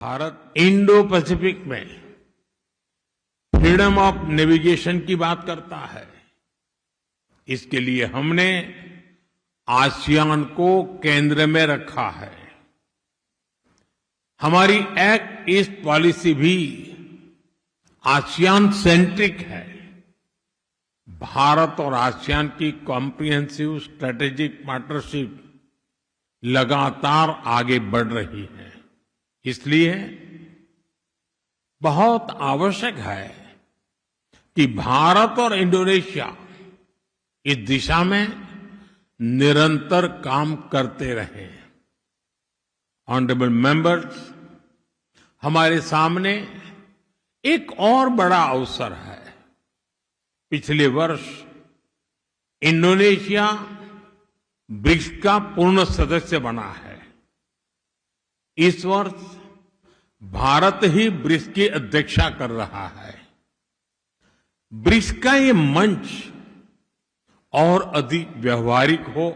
Bharat Indo Pacific में freedom of navigation की बात करता है। इसके लिए हमने आसियान को केंद्र में रखा है। हमारी एक्ट ईस्ट पॉलिसी भी आसियान सेंट्रिक है। भारत और आसियान की कॉम्प्रिहेंसिव स्ट्रेटेजिक पार्टनरशिप लगातार आगे बढ़ रही है। इसलिए बहुत आवश्यक है कि भारत और इंडोनेशिया इस दिशा में निरंतर काम करते रहें। ऑनरेबल मेंबर्स, हमारे सामने एक और बड़ा अवसर है। पिछले वर्ष इंडोनेशिया ब्रिक्स का पूर्ण सदस्य बना है। इस वर्ष भारत ही ब्रिक्स की अध्यक्षता कर रहा है। ब्रिक्स का ये मंच और अधिक व्यवहारिक हो,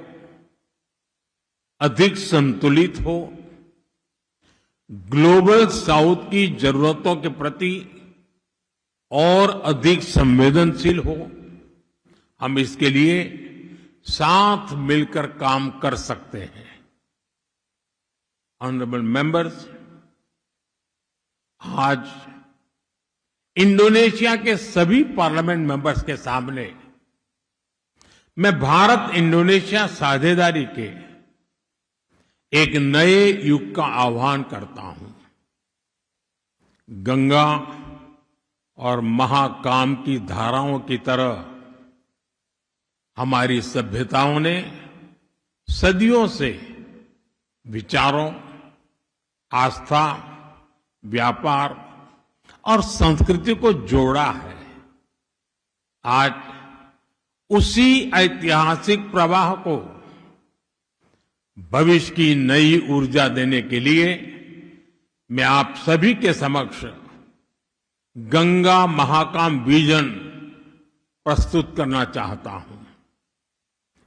अधिक संतुलित हो, ग्लोबल साउथ की जरूरतों के प्रति और अधिक संवेदनशील हो। हम इसके लिए साथ मिलकर काम कर सकते हैं। ऑनरेबल मेंबर्स, आज इंडोनेशिया के सभी पार्लियामेंट मेंबर्स के सामने मैं भारत इंडोनेशिया साझेदारी के एक नए युग का आह्वान करता हूं। गंगा और महाकाम की धाराओं की तरह हमारी सभ्यताओं ने सदियों से विचारों, आस्था, व्यापार और संस्कृति को जोड़ा है। आज उसी ऐतिहासिक प्रवाह को भविष्य की नई ऊर्जा देने के लिए मैं आप सभी के समक्ष गंगा महाकाम विजन प्रस्तुत करना चाहता हूं।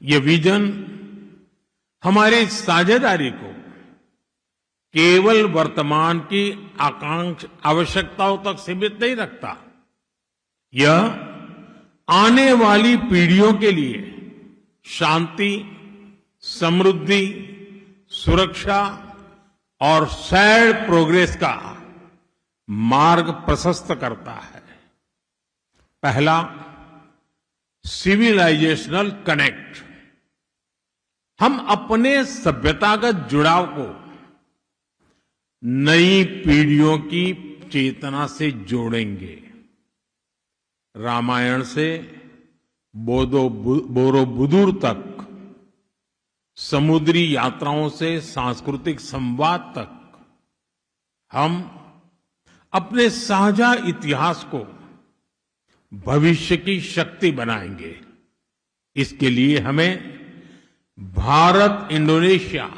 ये विजन हमारी साझेदारी को केवल वर्तमान की आवश्यकताओं तक सीमित नहीं रखता। यह आने वाली पीढ़ियों के लिए शांति, समृद्धि, सुरक्षा और शेयर्ड प्रोग्रेस का मार्ग प्रशस्त करता है। पहला, सिविलाइजेशनल कनेक्ट। हम अपने सभ्यतागत जुड़ाव को नई पीढ़ियों की चेतना से जोड़ेंगे। रामायण से बोरोबुदुर तक, समुद्री यात्राओं से सांस्कृतिक संवाद तक, हम अपने साझा इतिहास को भविष्य की शक्ति बनाएंगे। इसके लिए हमें भारत इंडोनेशिया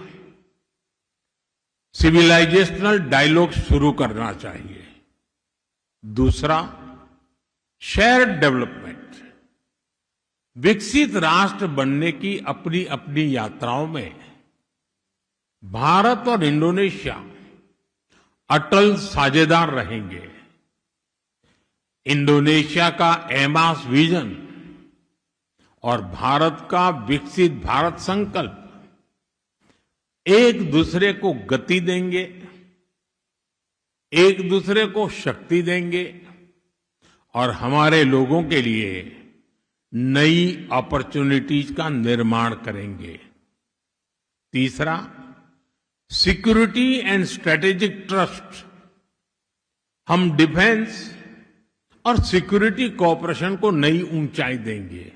सिविलाइजेशनल डायलॉग शुरू करना चाहिए। दूसरा, शेयर्ड डेवलपमेंट। विकसित राष्ट्र बनने की अपनी अपनी यात्राओं में भारत और इंडोनेशिया अटल साझेदार रहेंगे। इंडोनेशिया का एमास विजन और भारत का विकसित भारत संकल्प एक दूसरे को गति देंगे, एक दूसरे को शक्ति देंगे और हमारे लोगों के लिए नई अपॉर्चुनिटीज का निर्माण करेंगे। तीसरा, सिक्योरिटी एंड स्ट्रेटेजिक ट्रस्ट। हम डिफेंस और सिक्योरिटी कोऑपरेशन को नई ऊंचाई देंगे।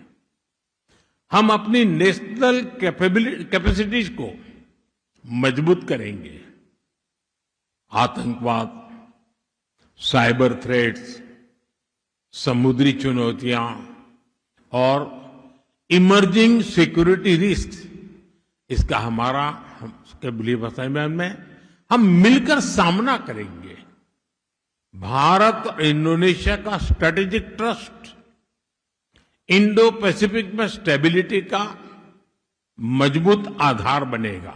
हम अपनी नेशनल कैपेसिटीज को मजबूत करेंगे। आतंकवाद, साइबर थ्रेट्स, समुद्री चुनौतियां और इमर्जिंग सिक्योरिटी रिस्क, इसका हमारा बिलीव असाइनमेंट में हम मिलकर सामना करेंगे। भारत और इंडोनेशिया का स्ट्रेटेजिक ट्रस्ट इंडो पैसिफिक में स्टेबिलिटी का मजबूत आधार बनेगा।